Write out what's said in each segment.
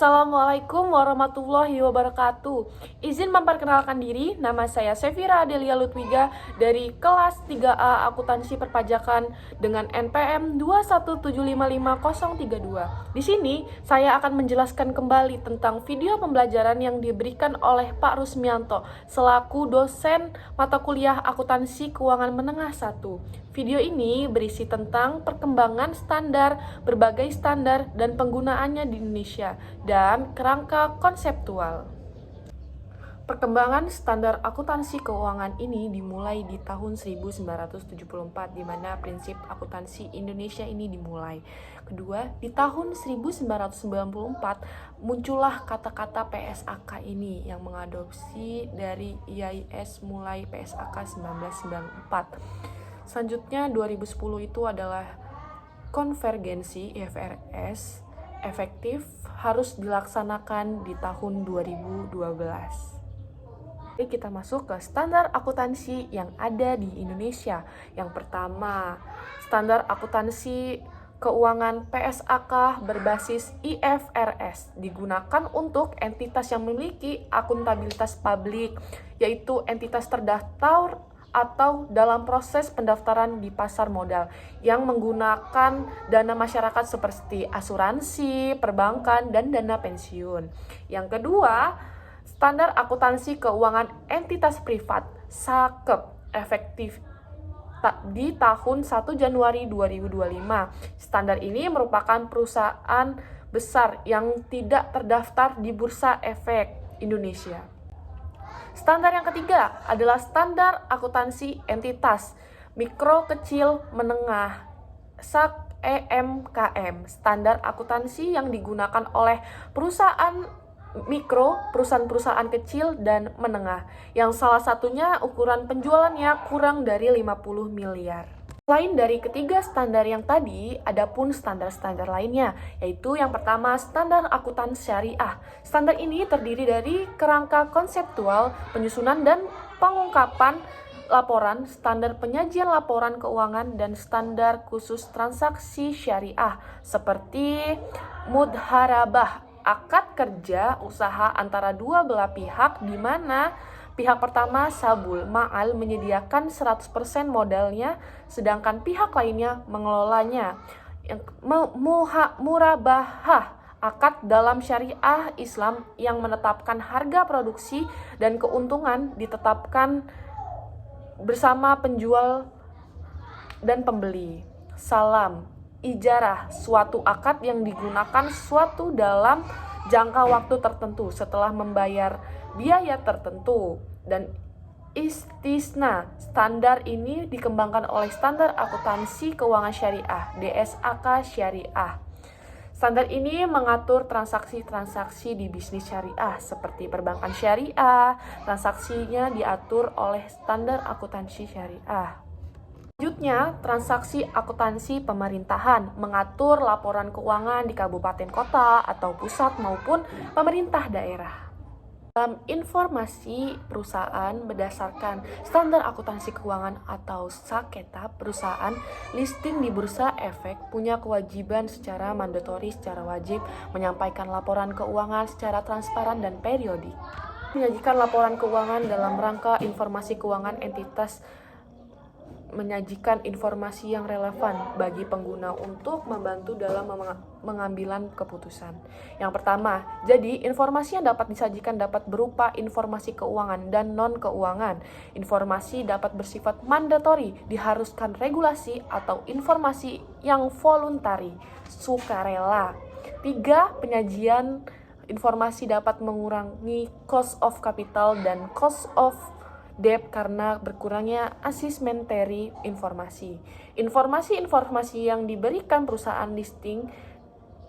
Assalamualaikum warahmatullahi wabarakatuh. Izin memperkenalkan diri, nama saya Sevira Adelia Lutwiga dari kelas 3A Akuntansi Perpajakan dengan NPM 217550032. Di sini saya akan menjelaskan kembali tentang video pembelajaran yang diberikan oleh Pak Rusmianto selaku dosen mata kuliah Akuntansi Keuangan Menengah 1. Video ini berisi tentang perkembangan standar, berbagai standar, dan penggunaannya di Indonesia, dan kerangka konseptual. Perkembangan standar akuntansi keuangan ini dimulai di tahun 1974, di mana prinsip akuntansi Indonesia ini dimulai. Kedua, di tahun 1994 muncullah kata-kata PSAK ini yang mengadopsi dari IAIS mulai PSAK 1994. Selanjutnya 2010 itu adalah konvergensi IFRS efektif harus dilaksanakan di tahun 2012. Jadi kita masuk ke standar akuntansi yang ada di Indonesia. Yang pertama, standar akuntansi keuangan PSAK berbasis IFRS digunakan untuk entitas yang memiliki akuntabilitas publik, yaitu entitas terdaftar atau dalam proses pendaftaran di pasar modal yang menggunakan dana masyarakat seperti asuransi, perbankan, dan dana pensiun. Yang kedua, standar akuntansi keuangan entitas privat SAKEP efektif di tahun 1 Januari 2025. Standar ini merupakan perusahaan besar yang tidak terdaftar di Bursa Efek Indonesia. Standar yang ketiga adalah standar akuntansi entitas mikro, kecil, menengah SAK EMKM. Standar akuntansi yang digunakan oleh perusahaan mikro, perusahaan-perusahaan kecil dan menengah, yang salah satunya ukuran penjualannya kurang dari 50 miliar. Selain dari ketiga standar yang tadi, ada pun standar-standar lainnya, yaitu yang pertama standar akuntansi syariah. Standar ini terdiri dari kerangka konseptual, penyusunan dan pengungkapan laporan, standar penyajian laporan keuangan, dan standar khusus transaksi syariah, seperti mudharabah, akad kerja usaha antara dua belah pihak di mana pihak pertama Sabul Ma'al menyediakan 100% modalnya, sedangkan pihak lainnya mengelolanya. Murabahah, akad dalam syariah Islam yang menetapkan harga produksi dan keuntungan ditetapkan bersama penjual dan pembeli. Salam, ijarah, suatu akad yang digunakan suatu dalam jangka waktu tertentu setelah membayar biaya tertentu. Dan istisna, standar ini dikembangkan oleh standar akuntansi keuangan syariah DSAK syariah. Standar ini mengatur transaksi-transaksi di bisnis syariah seperti perbankan syariah. Transaksinya diatur oleh standar akuntansi syariah. Selanjutnya, transaksi akuntansi pemerintahan mengatur laporan keuangan di kabupaten kota atau pusat maupun pemerintah daerah. Dalam informasi perusahaan berdasarkan standar akuntansi keuangan atau SAKETA, perusahaan listing di Bursa Efek punya kewajiban secara mandatori, secara wajib menyampaikan laporan keuangan secara transparan dan periodik. Menyajikan laporan keuangan dalam rangka informasi keuangan entitas menyajikan informasi yang relevan bagi pengguna untuk membantu dalam mengambilan keputusan. Yang pertama, jadi informasi yang dapat disajikan dapat berupa informasi keuangan dan non-keuangan. Informasi dapat bersifat mandatori, diharuskan regulasi, atau informasi yang voluntari, sukarela. 3. Penyajian informasi dapat mengurangi cost of capital dan cost of debt karena berkurangnya asimetri informasi. Informasi-informasi yang diberikan perusahaan listing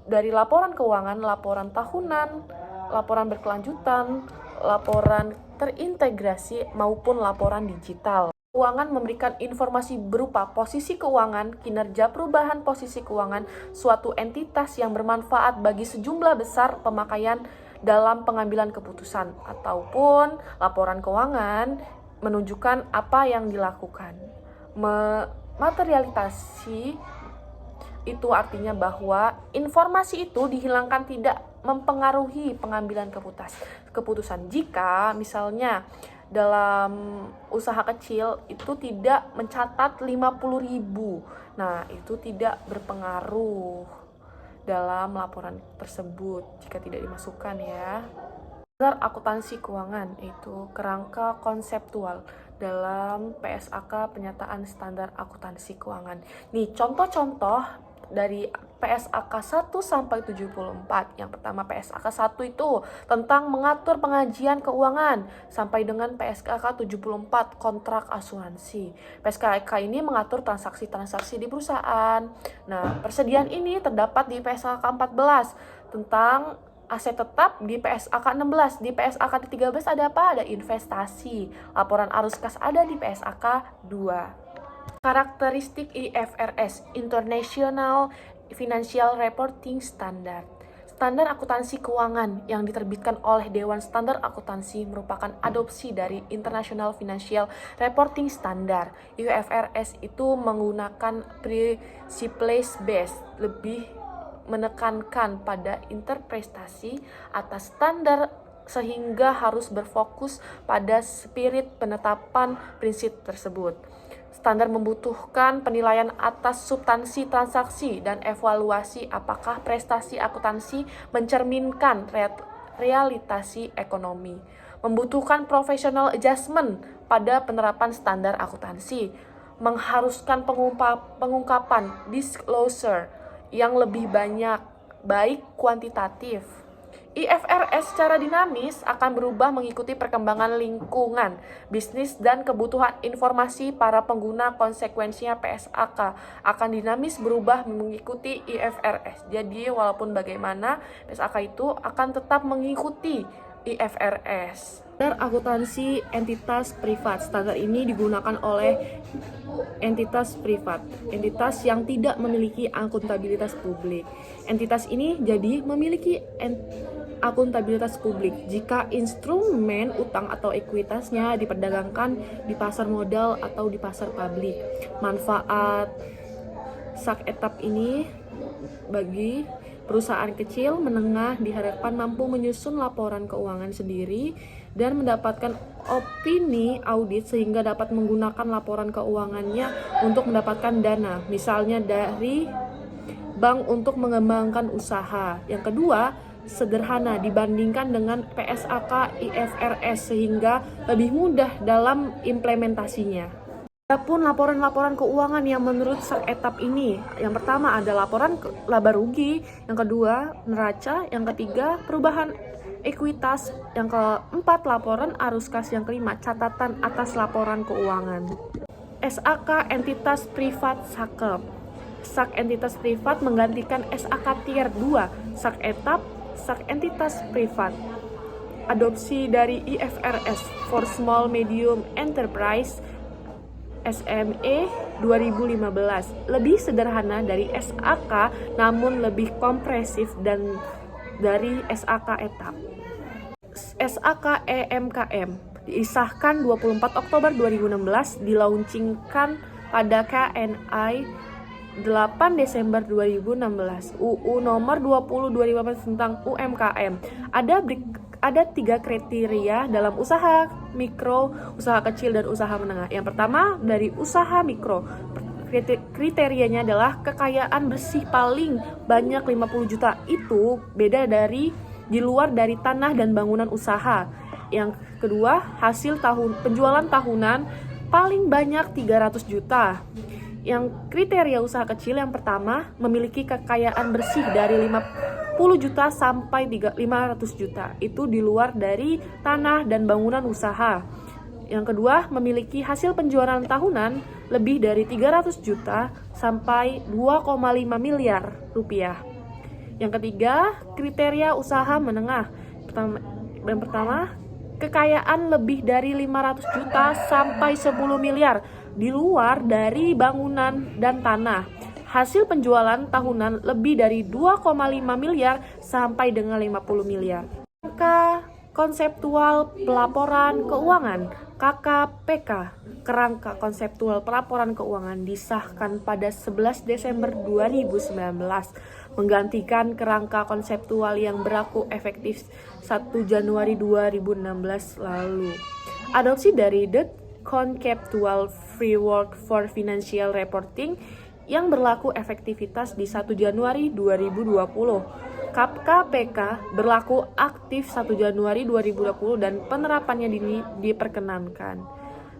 dari laporan keuangan, laporan tahunan, laporan berkelanjutan, laporan terintegrasi, maupun laporan digital. Keuangan memberikan informasi berupa posisi keuangan, kinerja perubahan posisi keuangan, suatu entitas yang bermanfaat bagi sejumlah besar pemakaian dalam pengambilan keputusan, ataupun laporan keuangan menunjukkan apa yang dilakukan. Materialisasi itu artinya bahwa informasi itu dihilangkan tidak mempengaruhi pengambilan keputusan. Jika misalnya dalam usaha kecil itu tidak mencatat 50.000, nah itu tidak berpengaruh dalam laporan tersebut jika tidak dimasukkan ya. Standar akuntansi keuangan itu kerangka konseptual dalam PSAK penyataan standar akuntansi keuangan. Nih contoh-contoh dari PSAK 1 sampai 74. Yang pertama PSAK 1 itu tentang mengatur pengajian keuangan sampai dengan PSAK 74 kontrak asuransi. PSAK ini mengatur transaksi-transaksi di perusahaan. Nah, persediaan ini terdapat di PSAK 14 tentang aset tetap, di PSAK 16, di PSAK 13 ada apa? Ada investasi. Laporan arus kas ada di PSAK 2. Karakteristik IFRS, International Financial Reporting Standard. Standar akuntansi keuangan yang diterbitkan oleh Dewan Standar Akuntansi merupakan adopsi dari International Financial Reporting Standard. IFRS itu menggunakan principles based, lebih menekankan pada interpretasi atas standar sehingga harus berfokus pada spirit penetapan prinsip tersebut. Standar membutuhkan penilaian atas substansi transaksi dan evaluasi apakah prestasi akuntansi mencerminkan realitasi ekonomi. Membutuhkan professional adjustment pada penerapan standar akuntansi. Mengharuskan pengungkapan disclosure yang lebih banyak, baik kuantitatif. IFRS secara dinamis akan berubah mengikuti perkembangan lingkungan, bisnis, dan kebutuhan informasi para pengguna. Konsekuensinya PSAK akan dinamis berubah mengikuti IFRS. Jadi walaupun bagaimana, PSAK itu akan tetap mengikuti IFRS. Standar akuntansi entitas privat. Standar ini digunakan oleh entitas privat, entitas yang tidak memiliki akuntabilitas publik. Entitas ini jadi memiliki akuntabilitas publik jika instrumen utang atau ekuitasnya diperdagangkan di pasar modal atau di pasar publik. Manfaat sak etap ini bagi perusahaan kecil menengah diharapkan mampu menyusun laporan keuangan sendiri dan mendapatkan opini audit sehingga dapat menggunakan laporan keuangannya untuk mendapatkan dana, misalnya dari bank untuk mengembangkan usaha. Yang kedua, sederhana dibandingkan dengan PSAK IFRS sehingga lebih mudah dalam implementasinya. Adapun laporan-laporan keuangan yang menurut sak etap ini, yang pertama ada laporan laba rugi, yang kedua neraca, yang ketiga perubahan ekuitas, yang keempat laporan arus kas, yang kelima catatan atas laporan keuangan. SAK entitas privat SAKEP. SAK entitas privat menggantikan SAK tier 2, SAK etap, SAK entitas privat. Adopsi dari IFRS for Small Medium Enterprise SME 2015, lebih sederhana dari SAK namun lebih kompresif dan dari SAK etap. SAK EMKM disahkan 24 Oktober 2016, dilaunchingkan pada KNI 8 Desember 2016. UU nomor 20 2018 tentang UMKM. Ada 3 kriteria dalam usaha mikro, usaha kecil, dan usaha menengah. Yang pertama dari usaha mikro. Kriterianya adalah kekayaan bersih paling banyak 50 juta. Itu beda dari di luar dari tanah dan bangunan usaha. Yang kedua, hasil penjualan tahunan paling banyak 300 juta. Yang kriteria usaha kecil yang pertama memiliki kekayaan bersih dari 50 juta sampai 500 juta. Itu di luar dari tanah dan bangunan usaha. Yang kedua, memiliki hasil penjualan tahunan lebih dari 300 juta sampai 2,5 miliar rupiah. Yang ketiga, kriteria usaha menengah. Yang pertama, kekayaan lebih dari 500 juta sampai 10 miliar di luar dari bangunan dan tanah. Hasil penjualan tahunan lebih dari 2,5 miliar sampai dengan 50 miliar. Kerangka konseptual pelaporan keuangan KKPK. Kerangka konseptual pelaporan keuangan disahkan pada 11 Desember 2019. menggantikan kerangka konseptual yang berlaku efektif 1 Januari 2016 lalu. Adopsi dari The Conceptual Framework for Financial Reporting yang berlaku efektivitas di 1 Januari 2020. KPK berlaku aktif 1 Januari 2020 dan penerapannya diperkenankan.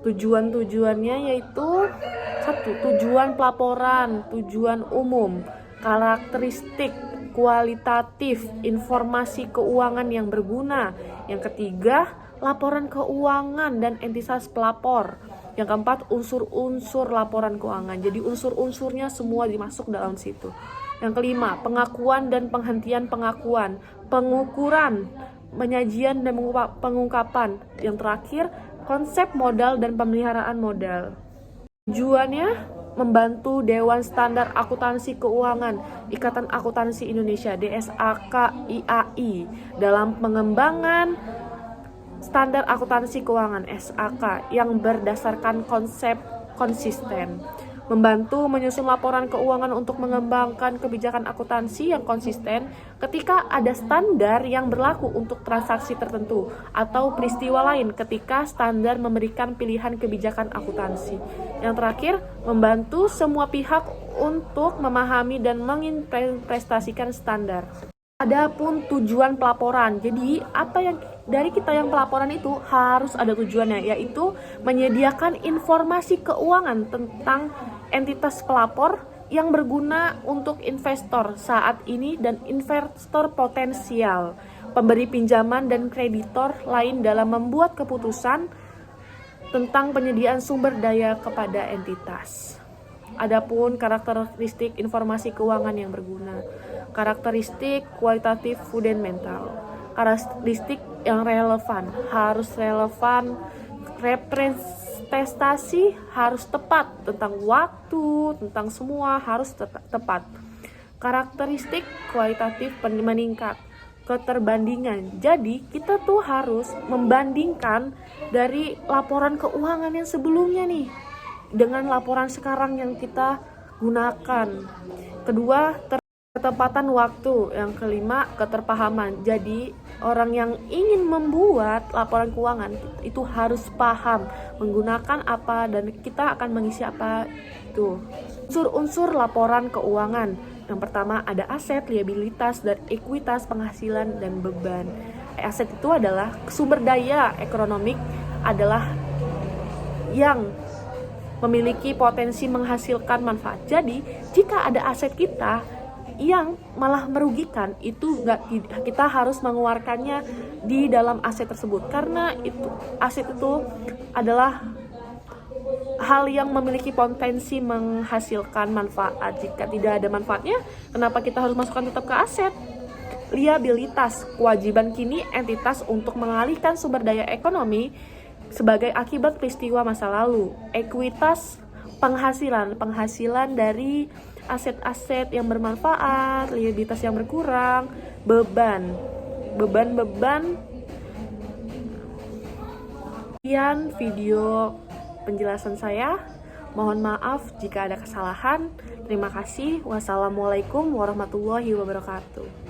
Tujuan-tujuannya yaitu 1. Tujuan pelaporan, tujuan umum, karakteristik, kualitatif, informasi keuangan yang berguna. Yang ketiga, laporan keuangan dan entitas pelapor. Yang keempat, unsur-unsur laporan keuangan. Jadi unsur-unsurnya semua dimasuk dalam situ. Yang kelima, pengakuan dan penghentian pengakuan, pengukuran, penyajian dan pengungkapan. Yang terakhir, konsep modal dan pemeliharaan modal. Tujuannya membantu Dewan Standar Akuntansi Keuangan Ikatan Akuntansi Indonesia DSAK-IAI dalam pengembangan standar akuntansi keuangan SAK yang berdasarkan konsep konsisten, membantu menyusun laporan keuangan untuk mengembangkan kebijakan akuntansi yang konsisten ketika ada standar yang berlaku untuk transaksi tertentu atau peristiwa lain ketika standar memberikan pilihan kebijakan akuntansi. Yang terakhir, membantu semua pihak untuk memahami dan menginvestasikan standar. Adapun tujuan pelaporan, jadi apa yang dari kita yang pelaporan itu harus ada tujuannya, yaitu menyediakan informasi keuangan tentang entitas pelapor yang berguna untuk investor saat ini dan investor potensial, pemberi pinjaman dan kreditor lain dalam membuat keputusan tentang penyediaan sumber daya kepada entitas. Adapun karakteristik informasi keuangan yang berguna, karakteristik kualitatif fundamental, karakteristik yang relevan, harus relevan, representasi harus tepat, tentang waktu, tentang semua harus tepat. Karakteristik kualitatif meningkat, keterbandingan. Jadi kita tuh harus membandingkan dari laporan keuangan yang sebelumnya nih dengan laporan sekarang yang kita gunakan. Kedua, ketepatan waktu. Yang kelima, keterpahaman. Jadi orang yang ingin membuat laporan keuangan itu harus paham menggunakan apa dan kita akan mengisi apa itu. Unsur-unsur laporan keuangan. Yang pertama ada aset, liabilitas, dan ekuitas, penghasilan, dan beban. Aset itu adalah sumber daya ekonomik, adalah yang memiliki potensi menghasilkan manfaat. Jadi, jika ada aset kita yang malah merugikan, itu kita harus mengeluarkannya di dalam aset tersebut. Karena aset itu adalah hal yang memiliki potensi menghasilkan manfaat. Jika tidak ada manfaatnya, kenapa kita harus masukkan tetap ke aset? Liabilitas, kewajiban kini entitas untuk mengalihkan sumber daya ekonomi sebagai akibat peristiwa masa lalu. Ekuitas, penghasilan dari aset-aset yang bermanfaat, liabilitas yang berkurang, beban. Sekian video penjelasan saya. Mohon maaf jika ada kesalahan. Terima kasih. Wassalamualaikum warahmatullahi wabarakatuh.